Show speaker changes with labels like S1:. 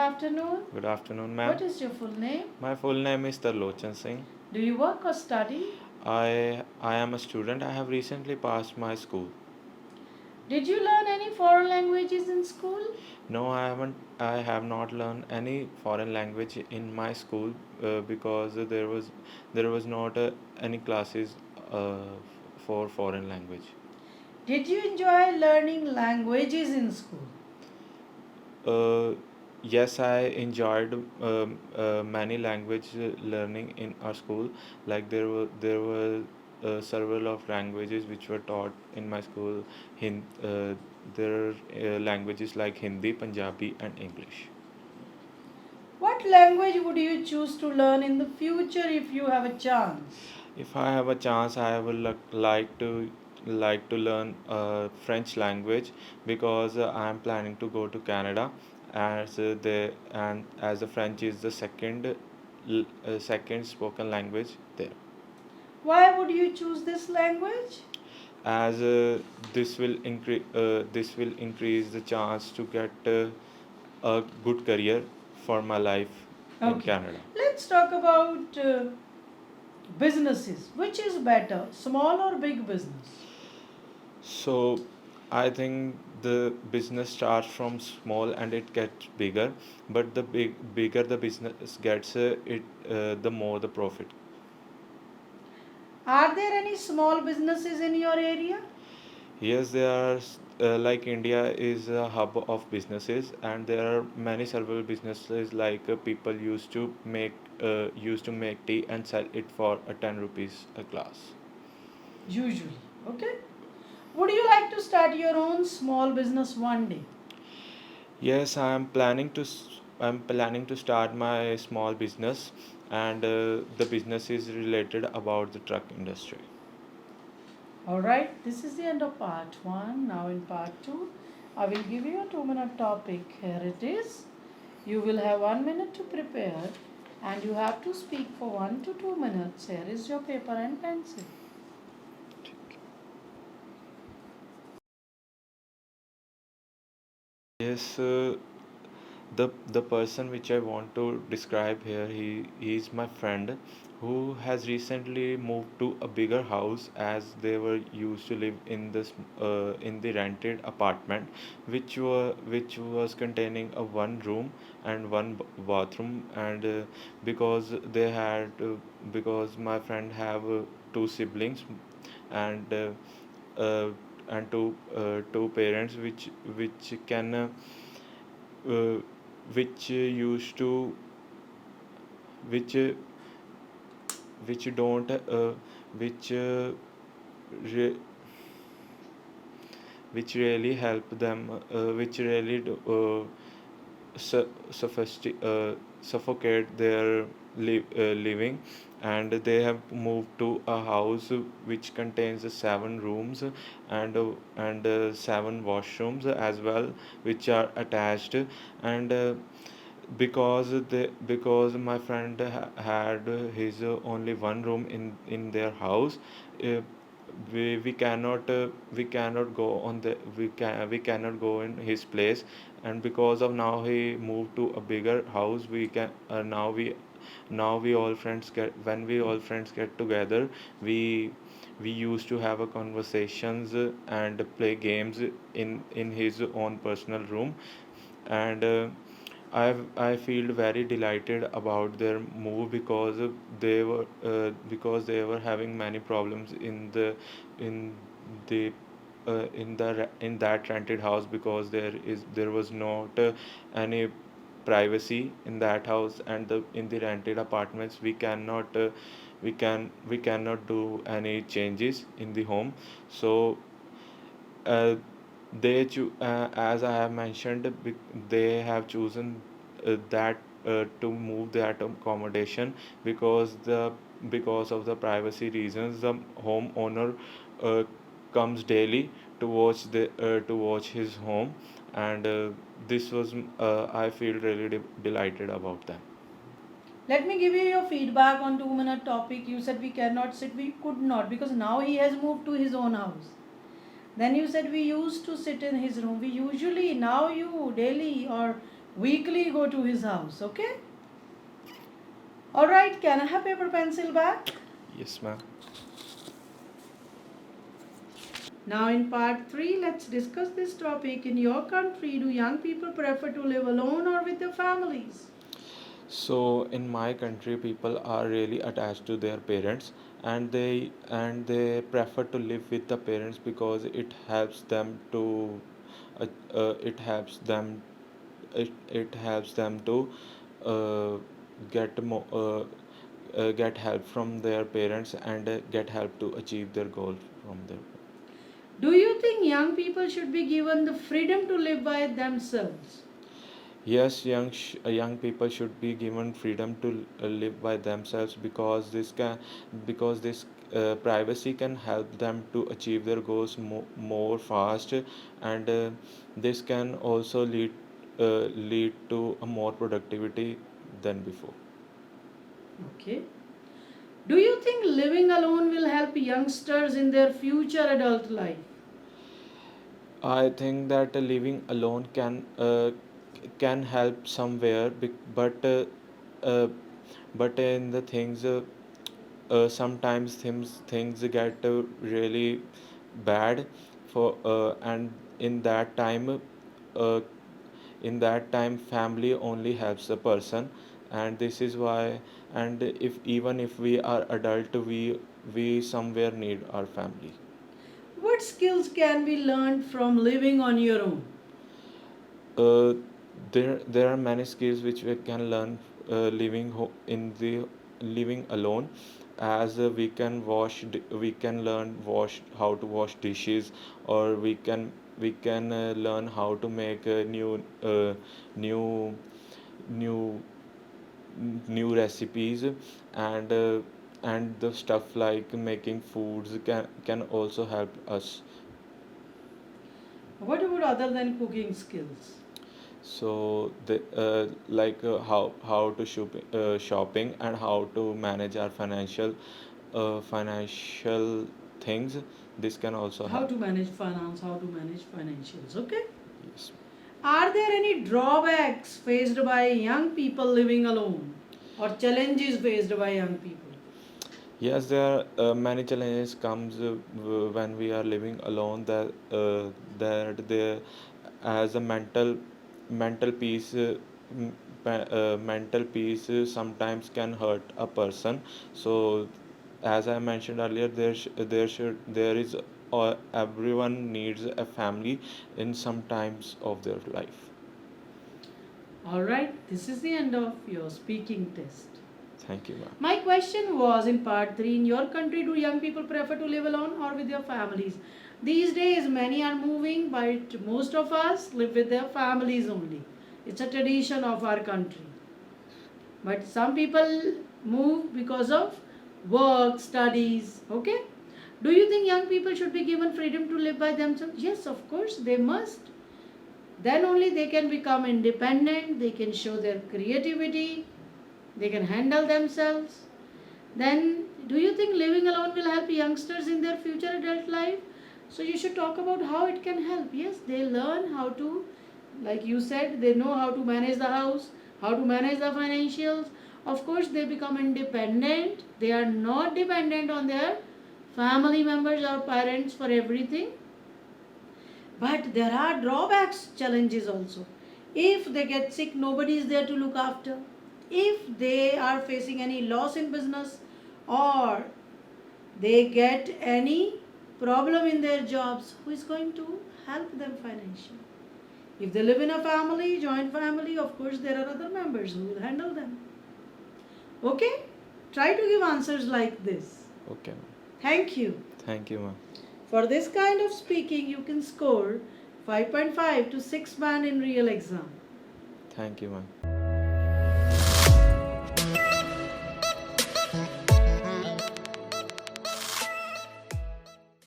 S1: afternoon.
S2: Good afternoon, ma'am.
S1: What is your full name?
S2: My full name is Tarlochan Singh.
S1: Do you work or study?
S2: I am a student. I have recently passed my school.
S1: Did you learn any foreign languages in school?
S2: No, I haven't. I have not learned any foreign language in my school because there was not any classes uh, for foreign language.
S1: Did you enjoy learning languages in school?
S2: Uh, yes, I enjoyed many language learning in our school. Like there were several of languages which were taught in my school. There are languages like Hindi, Punjabi, and English.
S1: What language would you choose to learn in the future if you have a chance?
S2: If I have a chance, I would like to learn French language because I am planning to go to Canada as the French is the second spoken language there.
S1: Why would you choose this language?
S2: As this will increase the chance to get a good career for my life in Canada.
S1: Let's talk about businesses. Which is better, small or big business?
S2: So I think the business starts from small and it gets bigger, but the bigger the business gets, the more the profit.
S1: Are there any small businesses in your area?
S2: Yes, there are like India is a hub of businesses, and there are many several businesses like people used to make tea and sell it for 10 rupees a glass.
S1: Usually. Okay. Would you like to start your own small business one day?
S2: Yes, I'm planning to start my small business, and the business is related about the truck industry.
S1: Alright, this is the end of part 1. Now in part 2, I will give you a 2-minute topic. Here it is. You will have 1 minute to prepare and you have to speak for 1 to 2 minutes. Here is your paper and pencil.
S2: Yes, the person which I want to describe here, he is my friend who has recently moved to a bigger house as they were used to live in the rented apartment which was containing a one room and one bathroom, and because my friend have two siblings, and uh, two parents which can uh, which used to which which don't which re- which really help them which really suffocate their living, and they have moved to a house which contains 7 rooms and 7 washrooms as well, which are attached, and because my friend had his only one room in their house. uh, we cannot go on the we cannot go in his place, and because of now he moved to a bigger house, we can now we all friends get when we all friends get together, we used to have a conversations and play games in his own personal room, and I feel very delighted about their move because they were having many problems in the in that rented house, because there was not any privacy in that house, and in the rented apartments we cannot do any changes in the home. So uh, as I have mentioned, they have chosen that to move that accommodation because of the privacy reasons. The homeowner uh, comes daily to watch his home, and this was I feel really delighted about that.
S1: Let me give you your feedback on 2-minute topic. You said we cannot sit. We could not because now he has moved to his own house. Then you said we used to sit in his room. We usually, now you daily or Weekly go to his house, okay? Alright, can I have paper pencil back?
S2: Yes, ma'am.
S1: Now in part 3, let's discuss this topic. In your country, do young people prefer to live alone or with their families?
S2: So in my country, people are really attached to their parents, and they prefer to live with the parents because it helps them to uh, it helps them it helps them to uh, get help from their parents, and get help to achieve their goal from their.
S1: Do you think young people should be given the freedom to live by themselves?
S2: Yes, young people should be given freedom to live by themselves, because this privacy can help them to achieve their goals more fast, and this can also lead to a more productivity than before.
S1: Okay. Do you think living alone will help youngsters in their future adult life?
S2: I think that living alone can help somewhere, uh, but in the things sometimes things get really bad for and uh, in that time family only helps the person, and this is why, and if we are adult, we somewhere need our family.
S1: What skills can be learned from living on your own?
S2: uh, there are many skills which we can learn in the living alone, as we can learn wash how to wash dishes, or we can learn how to make new new new recipes, and the stuff like making foods can also help us.
S1: What about other than cooking skills?
S2: So the how to shopping, and how to manage our financial things. This can also
S1: How
S2: help.
S1: to manage finance, how to manage financials, okay?
S2: Yes.
S1: Are there any drawbacks faced by young people living alone or challenges faced by young people?
S2: Yes, there are many challenges comes when we are living alone, that there as a mental peace mental peace sometimes can hurt a person. So as I mentioned earlier, there is everyone needs a family in some times of their life.
S1: Alright, this is the end of your speaking test.
S2: Thank you, ma'am.
S1: My question was in part 3, in your country, do young people prefer to live alone or with their families? These days, many are moving, but most of us live with their families only. It's a tradition of our country. But some people move because of work, studies, okay? Do you think young people should be given freedom to live by themselves? Yes, of course, they must. Then only they can become independent, they can show their creativity, they can handle themselves. Then, do you think living alone will help youngsters in their future adult life? So, you should talk about how it can help. Yes, they learn how to, like you said, they know how to manage the house, how to manage the financials. Of course, they become independent. They are not dependent on their family members or parents for everything. But there are drawbacks, challenges also. If they get sick, nobody is there to look after. If they are facing any loss in business, or they get any problem in their jobs, who is going to help them financially? If they live in a family, joint family, of course there are other members who will handle them. Okay? Try to give answers like this.
S2: Okay, ma'am.
S1: Thank you.
S2: Thank you, ma'am.
S1: For this kind of speaking, you can score 5.5 to 6 band in real exam.
S2: Thank you, ma'am.